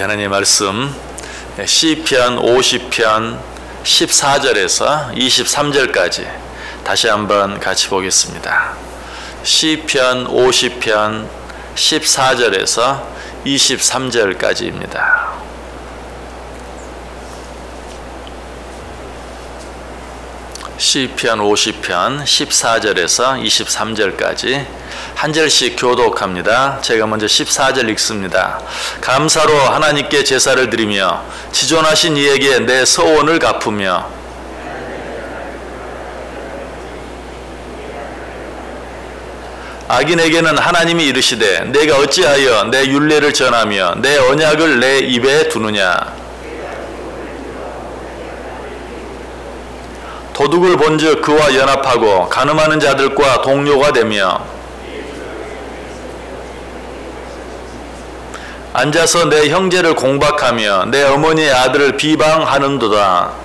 하나님의 말씀 시편 50편 14절에서 23절까지 다시 한번 같이 보겠습니다. 시편 50편 14절에서 23절까지입니다. 시편 50편 14절에서 23절까지 한 절씩 교독합니다. 제가 먼저 14절 읽습니다. 감사로 하나님께 제사를 드리며 지존하신 이에게 내 서원을 갚으며 악인에게는 하나님이 이르시되 내가 어찌하여 내 율례를 전하며 내 언약을 내 입에 두느냐. 도둑을 본즉 그와 연합하고 간음하는 자들과 동료가 되며 앉아서 내 형제를 공박하며 내 어머니의 아들을 비방하는도다.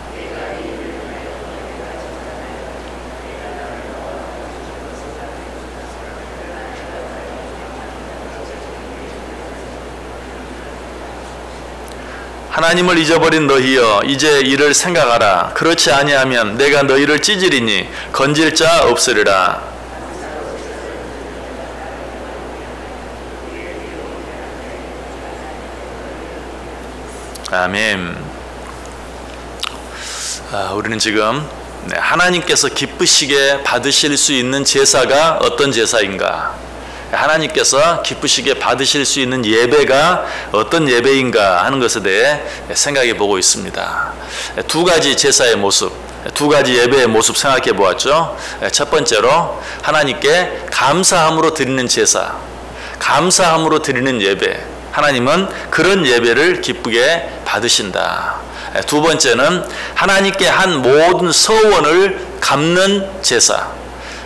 하나님을 잊어버린 너희여 이제 이를 생각하라. 그렇지 아니하면 내가 너희를 찢으리니 건질 자 없으리라. 아멘. 우리는 지금 하나님께서 기쁘시게 받으실 수 있는 제사가 어떤 제사인가, 하나님께서 기쁘시게 받으실 수 있는 예배가 어떤 예배인가 하는 것에 대해 생각해 보고 있습니다. 두 가지 제사의 모습, 두 가지 예배의 모습 생각해 보았죠. 첫 번째로 하나님께 감사함으로 드리는 제사, 감사함으로 드리는 예배, 하나님은 그런 예배를 기쁘게 받으신다. 두 번째는 하나님께 한 모든 서원을 갚는 제사,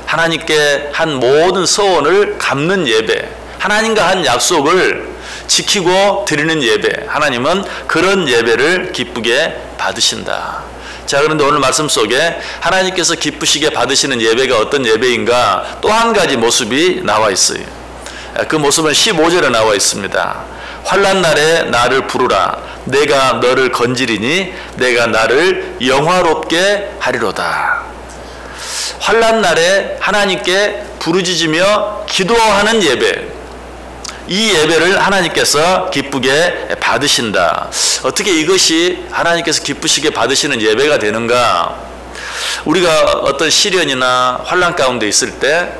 하나님께 한 모든 서원을 갚는 예배, 하나님과 한 약속을 지키고 드리는 예배, 하나님은 그런 예배를 기쁘게 받으신다. 자, 그런데 오늘 말씀 속에 하나님께서 기쁘시게 받으시는 예배가 어떤 예배인가 또 한 가지 모습이 나와 있어요. 그 모습은 15절에 나와 있습니다. 환난 날에 나를 부르라. 내가 너를 건지리니 내가 나를 영화롭게 하리로다. 환난 날에 하나님께 부르짖으며 기도하는 예배, 이 예배를 하나님께서 기쁘게 받으신다. 어떻게 이것이 하나님께서 기쁘시게 받으시는 예배가 되는가? 우리가 어떤 시련이나 환난 가운데 있을 때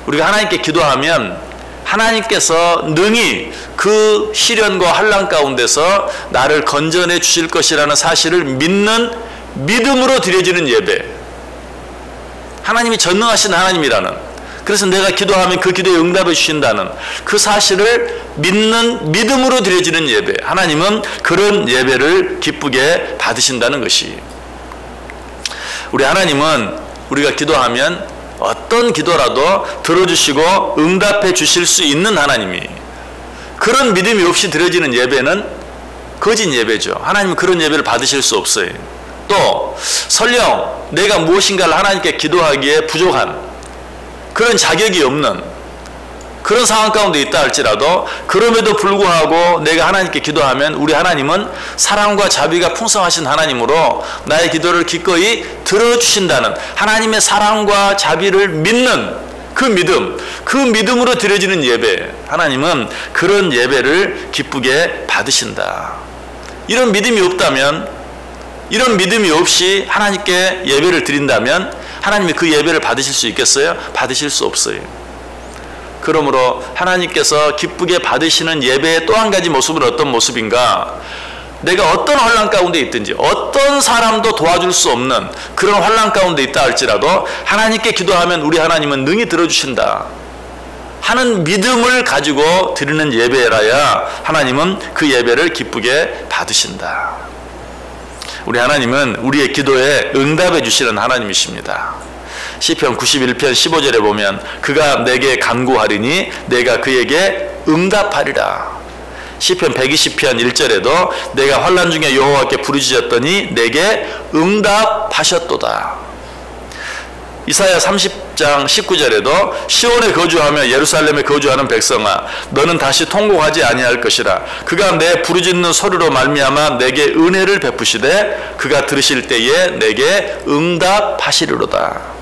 우리가 하나님께 기도하면 하나님께서 능히 그 시련과 환난 가운데서 나를 건져내 주실 것이라는 사실을 믿는 믿음으로 드려지는 예배, 하나님이 전능하신 하나님이라는, 그래서 내가 기도하면 그 기도에 응답해 주신다는 그 사실을 믿는 믿음으로 드려지는 예배, 하나님은 그런 예배를 기쁘게 받으신다는 것이, 우리 하나님은 우리가 기도하면 어떤 기도라도 들어주시고 응답해 주실 수 있는 하나님이, 그런 믿음이 없이 드려지는 예배는 거짓 예배죠. 하나님은 그런 예배를 받으실 수 없어요. 또 설령 내가 무엇인가를 하나님께 기도하기에 부족한, 그런 자격이 없는 그런 상황 가운데 있다 할지라도 그럼에도 불구하고 내가 하나님께 기도하면 우리 하나님은 사랑과 자비가 풍성하신 하나님으로 나의 기도를 기꺼이 들어주신다는 하나님의 사랑과 자비를 믿는 그 믿음, 그 믿음으로 드려지는 예배, 하나님은 그런 예배를 기쁘게 받으신다. 이런 믿음이 없다면, 이런 믿음이 없이 하나님께 예배를 드린다면 하나님이 그 예배를 받으실 수 있겠어요? 받으실 수 없어요. 그러므로 하나님께서 기쁘게 받으시는 예배의 또 한 가지 모습은 어떤 모습인가? 내가 어떤 환난 가운데 있든지, 어떤 사람도 도와줄 수 없는 그런 환난 가운데 있다 할지라도 하나님께 기도하면 우리 하나님은 능히 들어주신다 하는 믿음을 가지고 드리는 예배라야 하나님은 그 예배를 기쁘게 받으신다. 우리 하나님은 우리의 기도에 응답해 주시는 하나님이십니다. 시편 91편 15절에 보면 그가 내게 간구하리니 내가 그에게 응답하리라. 시편 120편 1절에도 내가 환난 중에 여호와께 부르짖었더니 내게 응답하셨도다. 이사야 30 10장 19절에도 시온에 거주하며 예루살렘에 거주하는 백성아 너는 다시 통곡하지 아니할 것이라. 그가 내 부르짖는 소리로 말미암아 내게 은혜를 베푸시되 그가 들으실 때에 내게 응답하시리로다.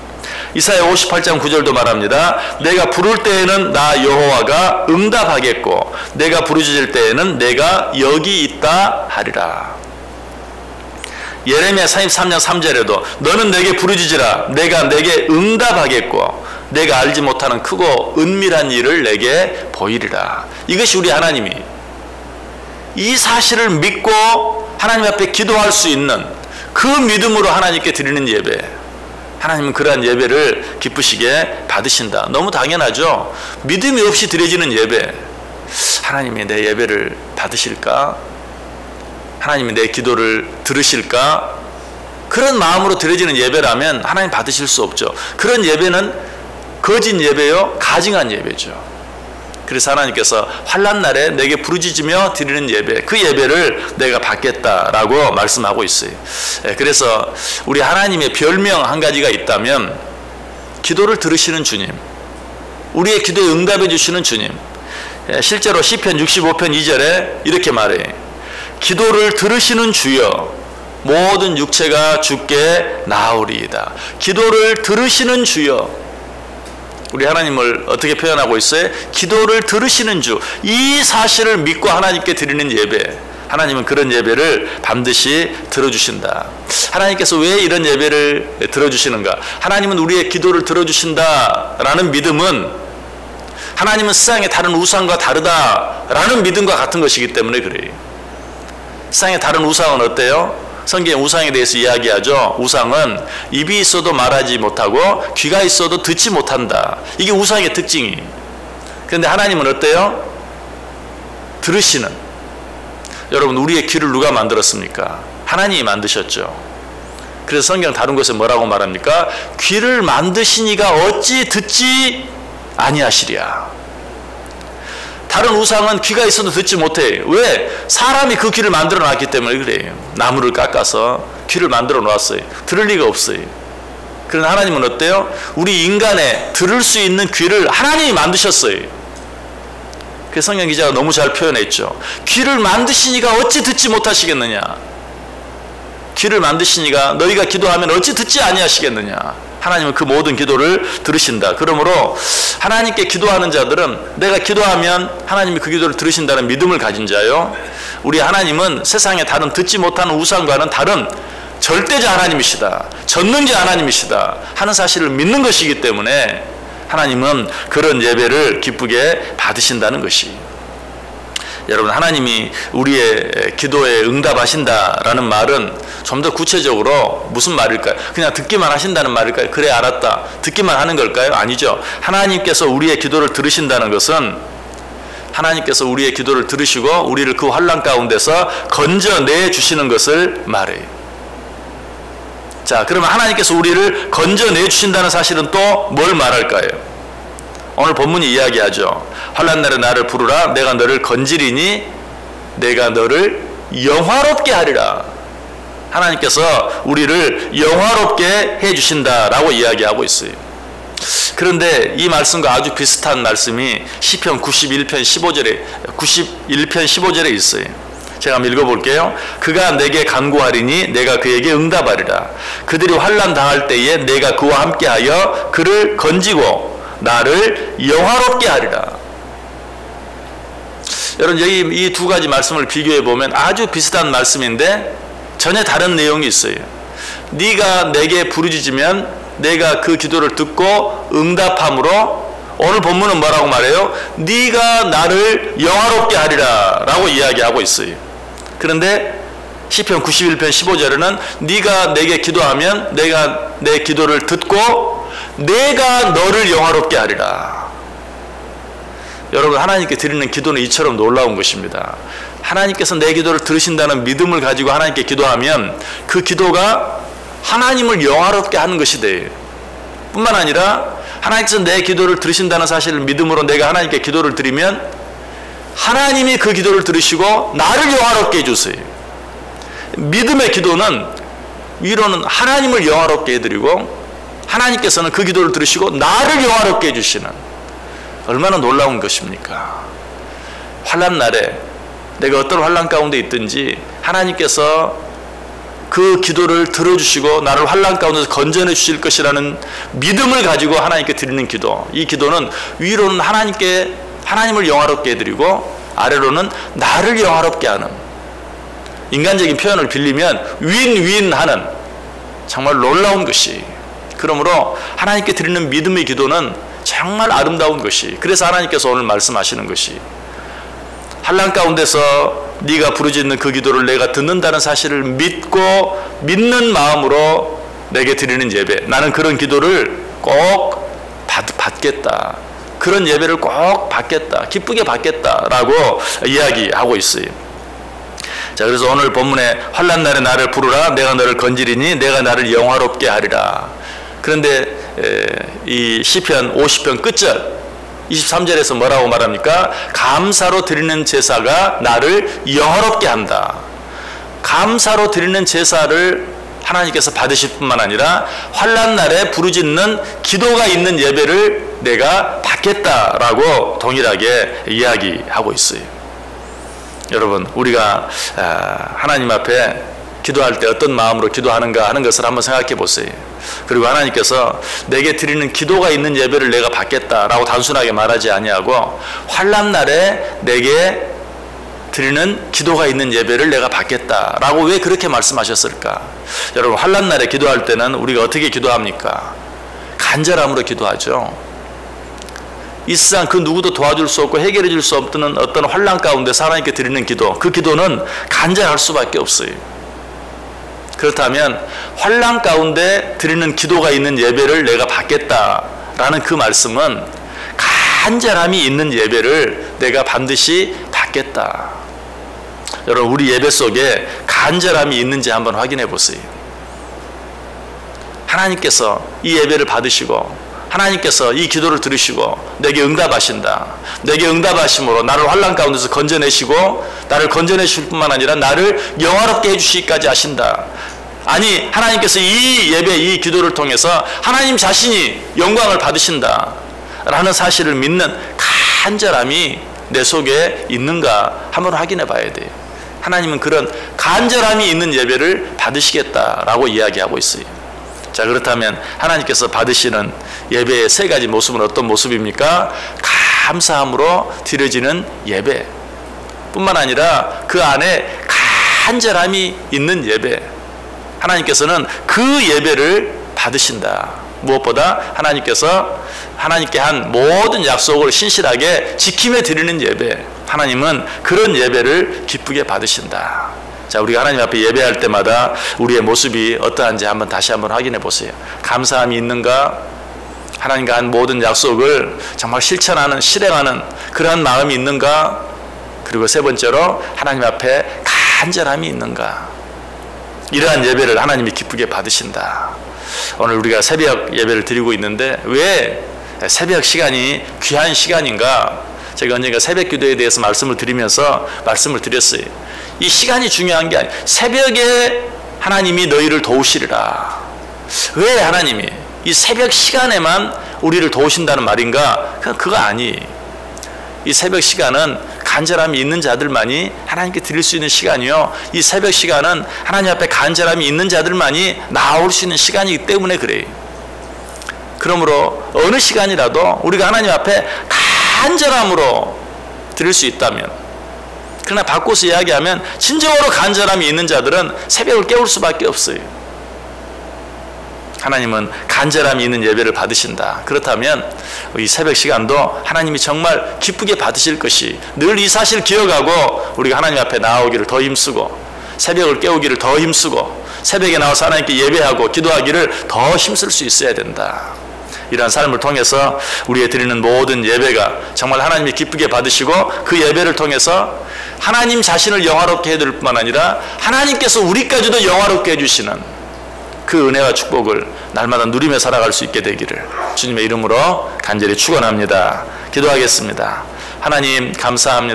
이사야 58장 9절도 말합니다. 내가 부를 때에는 나 여호와가 응답하겠고 내가 부르짖을 때에는 내가 여기 있다 하리라. 예레미야 33장 3절에도 너는 내게 부르짖으라. 내가 내게 응답하겠고 내가 알지 못하는 크고 은밀한 일을 내게 보이리라. 이것이 우리 하나님이 이 사실을 믿고 하나님 앞에 기도할 수 있는 그 믿음으로 하나님께 드리는 예배, 하나님은 그러한 예배를 기쁘시게 받으신다. 너무 당연하죠. 믿음이 없이 드려지는 예배, 하나님이 내 예배를 받으실까? 하나님이 내 기도를 들으실까? 그런 마음으로 드려지는 예배라면 하나님 받으실 수 없죠. 그런 예배는 거짓 예배요, 가증한 예배죠. 그래서 하나님께서 환난 날에 내게 부르짖으며 드리는 예배, 그 예배를 내가 받겠다라고 말씀하고 있어요. 그래서 우리 하나님의 별명 한 가지가 있다면 기도를 들으시는 주님, 우리의 기도에 응답해 주시는 주님. 실제로 시편 65편 2절에 이렇게 말해요. 기도를 들으시는 주여 모든 육체가 주께 나오리이다. 기도를 들으시는 주여. 우리 하나님을 어떻게 표현하고 있어요? 기도를 들으시는 주. 이 사실을 믿고 하나님께 드리는 예배, 하나님은 그런 예배를 반드시 들어주신다. 하나님께서 왜 이런 예배를 들어주시는가? 하나님은 우리의 기도를 들어주신다라는 믿음은 하나님은 세상의 다른 우상과 다르다라는 믿음과 같은 것이기 때문에 그래요. 세상의 다른 우상은 어때요? 성경에 우상에 대해서 이야기하죠. 우상은 입이 있어도 말하지 못하고 귀가 있어도 듣지 못한다. 이게 우상의 특징이. 그런데 하나님은 어때요? 들으시는. 여러분, 우리의 귀를 누가 만들었습니까? 하나님이 만드셨죠. 그래서 성경 다른 곳에 뭐라고 말합니까? 귀를 만드시니가 어찌 듣지 아니하시랴. 다른 우상은 귀가 있어도 듣지 못해. 왜? 사람이 그 귀를 만들어 놨기 때문에 그래요. 나무를 깎아서 귀를 만들어 놓았어요. 들을 리가 없어요. 그런데 하나님은 어때요? 우리 인간의 들을 수 있는 귀를 하나님이 만드셨어요. 그래서 성경 기자가 너무 잘 표현했죠. 귀를 만드시니가 어찌 듣지 못하시겠느냐. 귀를 만드시니가 너희가 기도하면 어찌 듣지 아니하시겠느냐. 하나님은 그 모든 기도를 들으신다. 그러므로 하나님께 기도하는 자들은 내가 기도하면 하나님이 그 기도를 들으신다는 믿음을 가진 자요. 우리 하나님은 세상의 다른 듣지 못하는 우상과는 다른 절대자 하나님이시다. 전능자 하나님이시다 하는 사실을 믿는 것이기 때문에 하나님은 그런 예배를 기쁘게 받으신다는 것이. 여러분, 하나님이 우리의 기도에 응답하신다라는 말은 좀 더 구체적으로 무슨 말일까요? 그냥 듣기만 하신다는 말일까요? 그래, 알았다. 듣기만 하는 걸까요? 아니죠. 하나님께서 우리의 기도를 들으신다는 것은 하나님께서 우리의 기도를 들으시고 우리를 그 환난 가운데서 건져내 주시는 것을 말해요. 자, 그러면 하나님께서 우리를 건져내 주신다는 사실은 또 뭘 말할까요? 오늘 본문이 이야기하죠. 환난 날에 나를 부르라. 내가 너를 건지리니 내가 너를 영화롭게 하리라. 하나님께서 우리를 영화롭게 해주신다라고 이야기하고 있어요. 그런데 이 말씀과 아주 비슷한 말씀이 시편 91편 15절에 있어요. 제가 한번 읽어볼게요. 그가 내게 간구하리니 내가 그에게 응답하리라. 그들이 환난 당할 때에 내가 그와 함께하여 그를 건지고 나를 영화롭게 하리라. 여러분, 여기 이 두 가지 말씀을 비교해 보면 아주 비슷한 말씀인데 전혀 다른 내용이 있어요. 네가 내게 부르짖으면 내가 그 기도를 듣고 응답함으로, 오늘 본문은 뭐라고 말해요? 네가 나를 영화롭게 하리라 라고 이야기하고 있어요. 그런데 시편 91편 15절에는 네가 내게 기도하면 내가 내 기도를 듣고 내가 너를 영화롭게 하리라. 여러분, 하나님께 드리는 기도는 이처럼 놀라운 것입니다. 하나님께서 내 기도를 들으신다는 믿음을 가지고 하나님께 기도하면 그 기도가 하나님을 영화롭게 하는 것이 돼요. 뿐만 아니라 하나님께서 내 기도를 들으신다는 사실을 믿음으로 내가 하나님께 기도를 드리면 하나님이 그 기도를 들으시고 나를 영화롭게 해주세요. 믿음의 기도는 위로는 하나님을 영화롭게 해드리고 하나님께서는 그 기도를 들으시고 나를 영화롭게 해주시는, 얼마나 놀라운 것입니까? 환난 날에 내가 어떤 환난 가운데 있든지 하나님께서 그 기도를 들어주시고 나를 환난 가운데서 건져내 주실 것이라는 믿음을 가지고 하나님께 드리는 기도, 이 기도는 위로는 하나님을 영화롭게 해드리고 아래로는 나를 영화롭게 하는, 인간적인 표현을 빌리면 윈윈하는 정말 놀라운 것이, 그러므로 하나님께 드리는 믿음의 기도는 정말 아름다운 것이, 그래서 하나님께서 오늘 말씀하시는 것이, 환난 가운데서 네가 부르짖는 그 기도를 내가 듣는다는 사실을 믿고 믿는 마음으로 내게 드리는 예배, 나는 그런 기도를 꼭 받겠다, 그런 예배를 꼭 받겠다, 기쁘게 받겠다라고 이야기하고 있어요. 자, 그래서 오늘 본문에 환난 날에 나를 부르라, 내가 너를 건지리니 내가 나를 영화롭게 하리라. 그런데 이 시편 50편 끝절 23절에서 뭐라고 말합니까? 감사로 드리는 제사가 나를 영화롭게 한다. 감사로 드리는 제사를 하나님께서 받으실 뿐만 아니라 환난 날에 부르짖는 기도가 있는 예배를 내가 받겠다라고 동일하게 이야기하고 있어요. 여러분, 우리가 하나님 앞에 기도할 때 어떤 마음으로 기도하는가 하는 것을 한번 생각해 보세요. 그리고 하나님께서 내게 드리는 기도가 있는 예배를 내가 받겠다라고 단순하게 말하지 아니하고 환난 날에 내게 드리는 기도가 있는 예배를 내가 받겠다라고 왜 그렇게 말씀하셨을까? 여러분, 환난 날에 기도할 때는 우리가 어떻게 기도합니까? 간절함으로 기도하죠. 이 세상 그 누구도 도와줄 수 없고 해결해 줄 수 없는 어떤 환난 가운데 하나님께 드리는 기도, 그 기도는 간절할 수밖에 없어요. 그렇다면 환난 가운데 드리는 기도가 있는 예배를 내가 받겠다라는 그 말씀은 간절함이 있는 예배를 내가 반드시 받겠다. 여러분, 우리 예배 속에 간절함이 있는지 한번 확인해 보세요. 하나님께서 이 예배를 받으시고 하나님께서 이 기도를 들으시고 내게 응답하신다. 내게 응답하심으로 나를 환난 가운데서 건져내시고 나를 건져내실 뿐만 아니라 나를 영화롭게 해주시기까지 하신다. 아니, 하나님께서 이 예배, 이 기도를 통해서 하나님 자신이 영광을 받으신다 라는 사실을 믿는 간절함이 내 속에 있는가 한번 확인해 봐야 돼요. 하나님은 그런 간절함이 있는 예배를 받으시겠다라고 이야기하고 있어요. 자, 그렇다면 하나님께서 받으시는 예배의 세 가지 모습은 어떤 모습입니까? 감사함으로 드려지는 예배 뿐만 아니라 그 안에 간절함이 있는 예배, 하나님께서는 그 예배를 받으신다. 무엇보다 하나님께서 하나님께 한 모든 약속을 신실하게 지키며 드리는 예배, 하나님은 그런 예배를 기쁘게 받으신다. 자, 우리가 하나님 앞에 예배할 때마다 우리의 모습이 어떠한지 다시 한번 확인해 보세요. 감사함이 있는가? 하나님과 한 모든 약속을 정말 실천하는, 실행하는 그러한 마음이 있는가? 그리고 세 번째로 하나님 앞에 간절함이 있는가? 이러한 예배를 하나님이 기쁘게 받으신다. 오늘 우리가 새벽 예배를 드리고 있는데 왜 새벽 시간이 귀한 시간인가? 제가 언젠가 새벽 기도에 대해서 말씀을 드리면서 말씀을 드렸어요. 이 시간이 중요한 게 아니에요. 새벽에 하나님이 너희를 도우시리라. 왜 하나님이 이 새벽 시간에만 우리를 도우신다는 말인가? 그거 아니에요. 이 새벽 시간은 간절함이 있는 자들만이 하나님께 드릴 수 있는 시간이요, 이 새벽 시간은 하나님 앞에 간절함이 있는 자들만이 나올 수 있는 시간이기 때문에 그래요. 그러므로 어느 시간이라도 우리가 하나님 앞에 간절함으로 드릴 수 있다면, 그러나 바꿔서 이야기하면 진정으로 간절함이 있는 자들은 새벽을 깨울 수밖에 없어요. 하나님은 간절함이 있는 예배를 받으신다. 그렇다면 이 새벽 시간도 하나님이 정말 기쁘게 받으실 것이, 늘 이 사실 기억하고 우리가 하나님 앞에 나오기를 더 힘쓰고 새벽을 깨우기를 더 힘쓰고 새벽에 나와서 하나님께 예배하고 기도하기를 더 힘쓸 수 있어야 된다. 이러한 삶을 통해서 우리의 드리는 모든 예배가 정말 하나님이 기쁘게 받으시고 그 예배를 통해서 하나님 자신을 영화롭게 해드릴 뿐만 아니라 하나님께서 우리까지도 영화롭게 해주시는 그 은혜와 축복을 날마다 누리며 살아갈 수 있게 되기를 주님의 이름으로 간절히 축원합니다. 기도하겠습니다. 하나님 감사합니다.